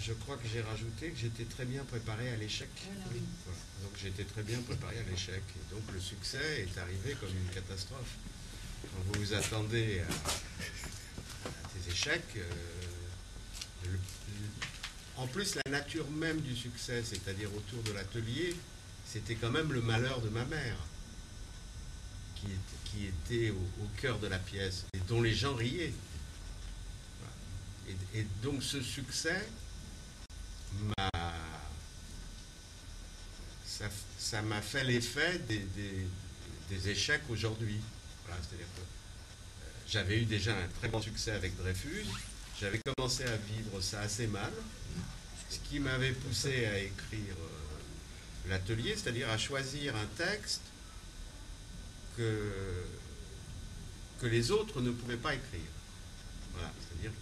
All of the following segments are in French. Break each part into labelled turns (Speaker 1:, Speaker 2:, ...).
Speaker 1: je crois que j'ai rajouté que j'étais très bien préparé à l'échec.
Speaker 2: Voilà, oui.
Speaker 1: Voilà. Donc j'étais très bien préparé à l'échec. Et donc le succès est arrivé comme une catastrophe. Quand vous vous attendez à des échecs, en plus la nature même du succès, c'est-à-dire autour de l'atelier, c'était quand même le malheur de ma mère, qui était au cœur de la pièce et dont les gens riaient. Voilà. Et donc ce succès ça m'a fait l'effet des échecs aujourd'hui. Voilà, c'est-à-dire que j'avais eu déjà un très grand succès avec Dreyfus, j'avais commencé à vivre ça assez mal, ce qui m'avait poussé à écrire l'atelier, c'est-à-dire à choisir un texte que les autres ne pouvaient pas écrire. Voilà, c'est-à-dire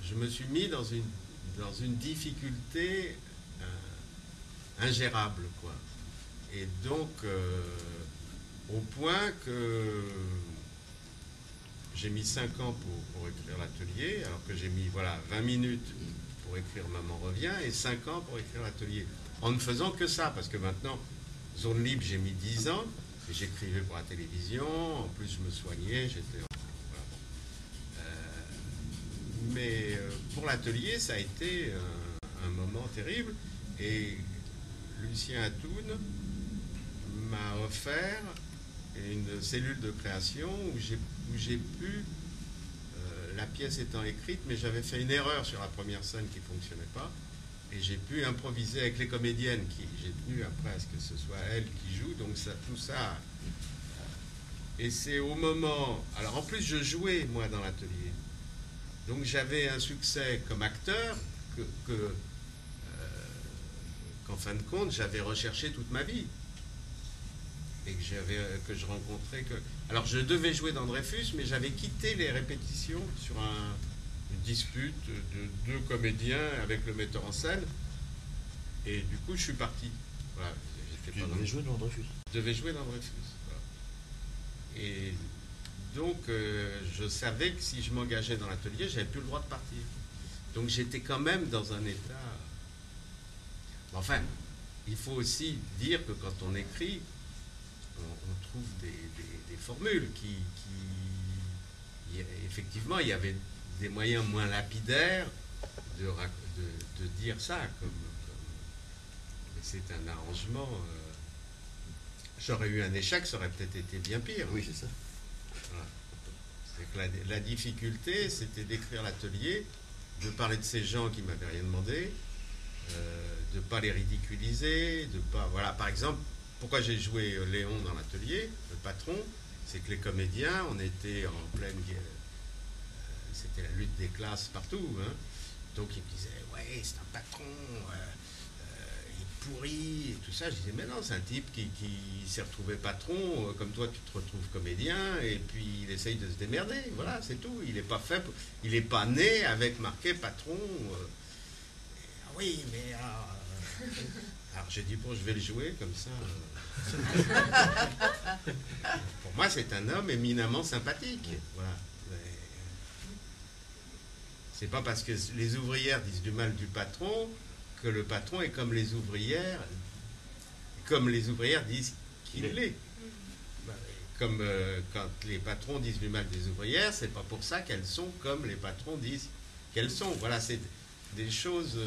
Speaker 1: je me suis mis dans une difficulté ingérable, quoi. Et donc, au point que j'ai mis 5 ans pour écrire l'atelier, alors que j'ai mis 20 minutes pour écrire Maman revient et 5 ans pour écrire l'atelier. En ne faisant que ça, parce que maintenant, Zone Libre, j'ai mis 10 ans, et j'écrivais pour la télévision, en plus je me soignais, j'étais... mais pour l'atelier, ça a été un moment terrible, et Lucien Atoun m'a offert une cellule de création où j'ai pu, la pièce étant écrite, mais j'avais fait une erreur sur la première scène qui ne fonctionnait pas, et j'ai pu improviser avec les comédiennes, j'ai tenu après à ce que ce soit elles qui jouent, donc tout ça. Et c'est au moment... Alors en plus, je jouais, moi, dans l'atelier. Donc j'avais un succès comme acteur qu'en fin de compte, j'avais recherché toute ma vie. Et que je rencontrais que... Alors je devais jouer dans Dreyfus, mais j'avais quitté les répétitions sur une dispute de 2 comédiens avec le metteur en scène. Et du coup, je suis parti. Voilà.
Speaker 3: Tu devais jouer dans Dreyfus.
Speaker 1: Je devais jouer dans Dreyfus. Voilà. Et donc, je savais que si je m'engageais dans l'atelier, j'avais plus le droit de partir. Donc j'étais quand même dans un état... Enfin, il faut aussi dire que quand on écrit, on trouve des formules qui... Effectivement, il y avait des moyens moins lapidaires de dire ça. C'est un arrangement... J'aurais eu un échec, ça aurait peut-être été bien pire.
Speaker 3: Oui, c'est ça.
Speaker 1: Voilà. C'est que la difficulté, c'était d'écrire l'atelier, de parler de ces gens qui ne m'avaient rien demandé, de ne pas les ridiculiser, de pas... Voilà, par exemple, pourquoi j'ai joué Léon dans l'atelier, le patron, c'est que les comédiens, on était en pleine guerre, c'était la lutte des classes partout, hein. Donc ils me disaient, ouais, c'est un patron, il est pourri, et tout ça. Je disais, mais non, c'est un type qui s'est retrouvé patron, comme toi tu te retrouves comédien, et puis il essaye de se démerder, voilà, c'est tout. Il n'est pas fait, il n'est pas né avec marqué patron. Ah oui, mais... Alors j'ai dit, bon, je vais le jouer comme ça. Pour moi, c'est un homme éminemment sympathique. Voilà. C'est pas parce que les ouvrières disent du mal du patron que le patron est comme les ouvrières disent qu'il l'est. Comme quand les patrons disent du mal des ouvrières, c'est pas pour ça qu'elles sont comme les patrons disent qu'elles sont. Voilà, c'est des choses...